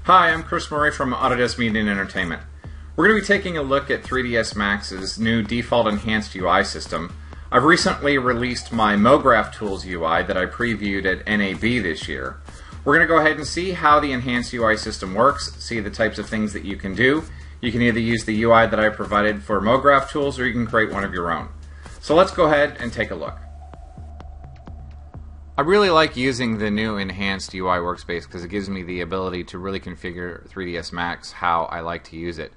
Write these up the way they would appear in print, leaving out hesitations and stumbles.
Hi, I'm Chris Murray from Autodesk Media and Entertainment. We're going to be taking a look at 3ds Max's new default enhanced UI system. I've recently released my Mograph Tools UI that I previewed at NAB this year. We're going to go ahead and see how the enhanced UI system works, see the types of things that you can do. You can either use the UI that I provided for Mograph Tools or you can create one of your own. So let's go ahead and take a look. I really like using the new enhanced UI Workspace because it gives me the ability to really configure 3ds Max how I like to use it.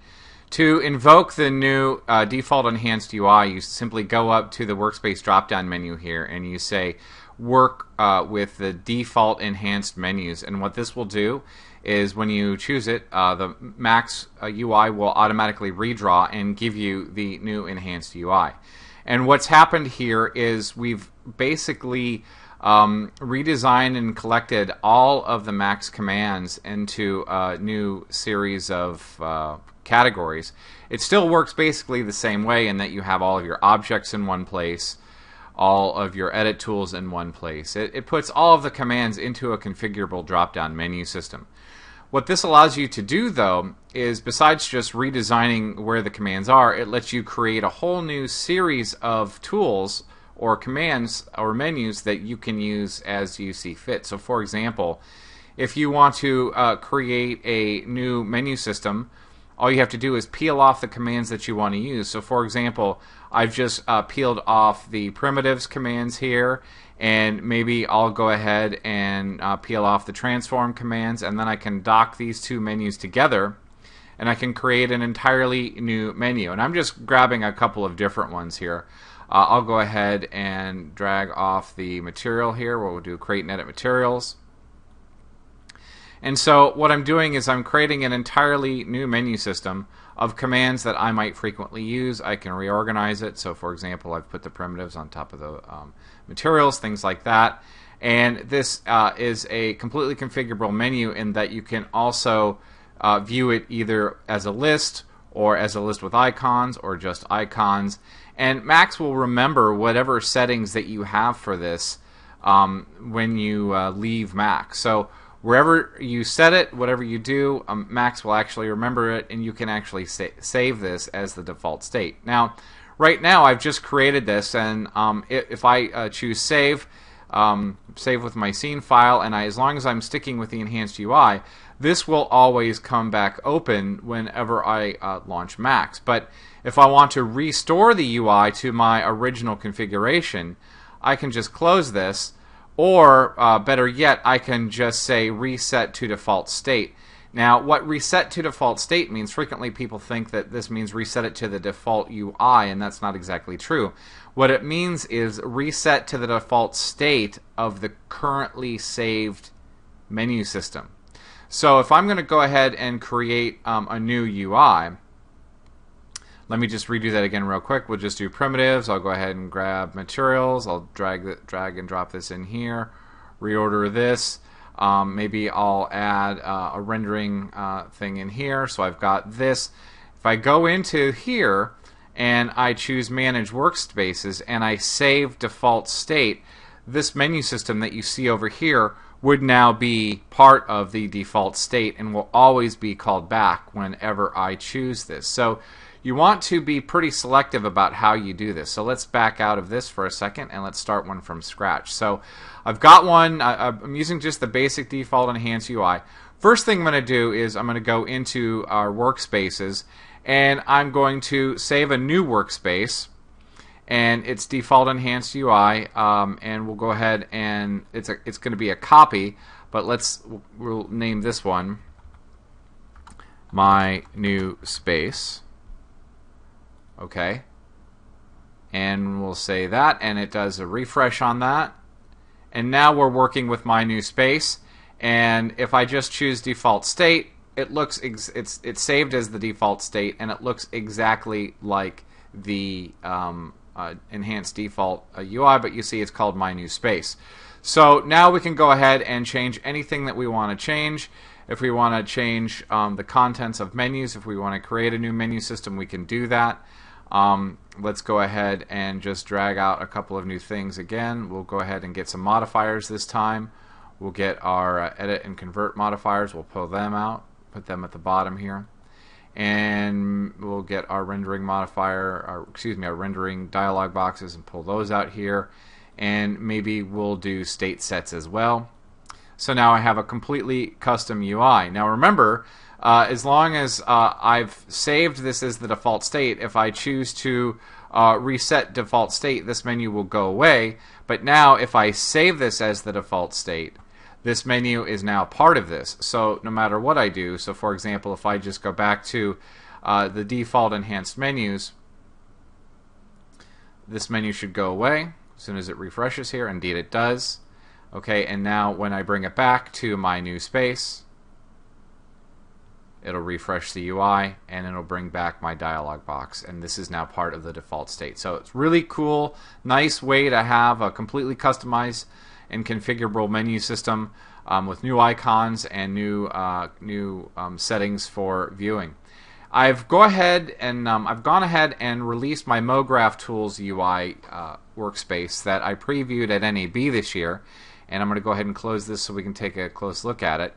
To invoke the new default enhanced UI, you simply go up to the Workspace drop-down menu here and you say work with the default enhanced menus, and what this will do is when you choose it, the Max UI will automatically redraw and give you the new enhanced UI. And what's happened here is we've basically redesigned and collected all of the Max commands into a new series of categories. It still works basically the same way in that you have all of your objects in one place, all of your edit tools in one place. It puts all of the commands into a configurable drop-down menu system. What this allows you to do, though, is besides just redesigning where the commands are, it lets you create a whole new series of tools or commands or menus that you can use as you see fit. So for example, if you want to create a new menu system, all you have to do is peel off the commands that you want to use. So for example, I've just peeled off the primitives commands here, and maybe I'll go ahead and peel off the transform commands, and then I can dock these two menus together and I can create an entirely new menu. And I'm just grabbing a couple of different ones here. I'll go ahead and drag off the material here. We'll do create and edit materials. And so what I'm doing is I'm creating an entirely new menu system of commands that I might frequently use. I can reorganize it. So for example, I've put the primitives on top of the materials, things like that. And this is a completely configurable menu in that you can also view it either as a list or as a list with icons or just icons. And Max will remember whatever settings that you have for this when you leave Max. So wherever you set it, whatever you do, Max will actually remember it, and you can actually save this as the default state. Now, right now I've just created this, and if I choose save, save with my scene file, and as long as I'm sticking with the enhanced UI, this will always come back open whenever I launch Max. But if I want to restore the UI to my original configuration, I can just close this, or better yet, I can just say reset to default state. Now, what reset to default state means, frequently people think that this means reset it to the default UI, and that's not exactly true. What it means is reset to the default state of the currently saved menu system. So if I'm going to go ahead and create a new UI, let me just redo that again real quick. We'll just do primitives. I'll go ahead and grab materials. I'll drag and drop this in here. Reorder this. Maybe I'll add a rendering thing in here. So I've got this. If I go into here and I choose Manage Workspaces and I save default state, this menu system that you see over here would now be part of the default state and will always be called back whenever I choose this. So you want to be pretty selective about how you do this. So let's back out of this for a second and let's start one from scratch. So I've got one. I'm using just the basic default enhanced UI. First thing I'm going to do is I'm going to go into our workspaces and I'm going to save a new workspace, and it's default enhanced UI, and we'll go ahead and it's going to be a copy, but we'll name this one my new space. Okay, and we'll say that, and it does a refresh on that, and now we're working with my new space. And if I just choose default state, it looks it's saved as the default state, and it looks exactly like the enhanced default UI, but you see it's called my new space. So now we can go ahead and change anything that we want to change. If we want to change the contents of menus, if we want to create a new menu system, we can do that. Let's go ahead and just drag out a couple of new things again. We'll go ahead and get some modifiers this time. We'll get our edit and convert modifiers. We'll pull them out. put them at the bottom here. And we'll get our rendering modifier, our rendering dialog boxes and pull those out here. And maybe we'll do state sets as well. So now I have a completely custom UI. Now remember, as long as I've saved this as the default state, if I choose to reset default state, this menu will go away. But now if I save this as the default state, this menu is now part of this. So no matter what I do, so for example, if I just go back to the default enhanced menus, this menu should go away as soon as it refreshes here. Indeed it does. Okay, and now when I bring it back to my new space, it'll refresh the UI and it'll bring back my dialog box, and this is now part of the default state. So it's really cool, nice way to have a completely customized and configurable menu system with new icons and new settings for viewing. I've gone ahead and released my Mograph Tools UI workspace that I previewed at NAB this year, and I'm going to go ahead and close this so we can take a close look at it.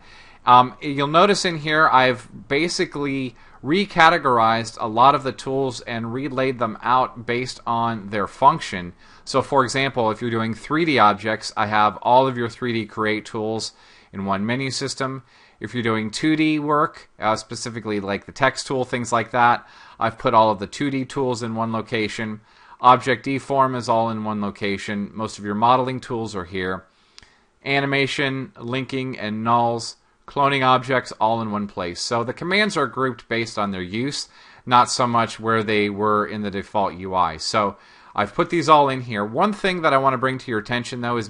You'll notice in here I've basically recategorized a lot of the tools and relaid them out based on their function. So for example, if you're doing 3D objects, I have all of your 3D create tools in one menu system. If you're doing 2D work, specifically like the text tool, things like that, I've put all of the 2D tools in one location. Object deform is all in one location. Most of your modeling tools are here. Animation, linking, and nulls, cloning objects all in one place. So the commands are grouped based on their use, not so much where they were in the default UI. So I've put these all in here. One thing that I want to bring to your attention though is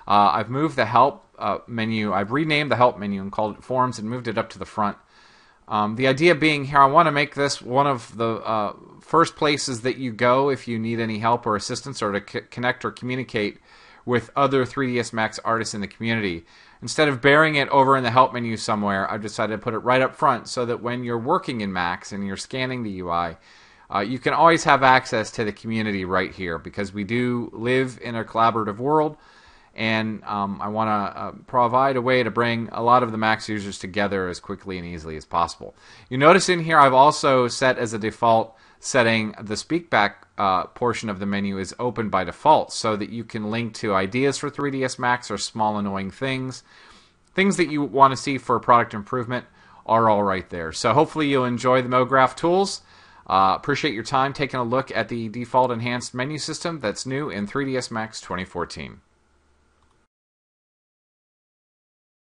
I've moved the help menu. I've renamed the help menu and called it forms and moved it up to the front. The idea being here, I want to make this one of the first places that you go if you need any help or assistance or to connect or communicate with other 3ds Max artists in the community. Instead of burying it over in the help menu somewhere, I've decided to put it right up front so that when you're working in Max and you're scanning the UI, you can always have access to the community right here, because we do live in a collaborative world, and I want to provide a way to bring a lot of the Max users together as quickly and easily as possible. You notice in here I've also set as a default setting the speakback portion of the menu is open by default, so that you can link to ideas for 3ds Max or small annoying things that you want to see for product improvement are all right there. So hopefully you'll enjoy the Mograph tools. Appreciate your time taking a look at the default enhanced menu system that's new in 3ds Max 2014.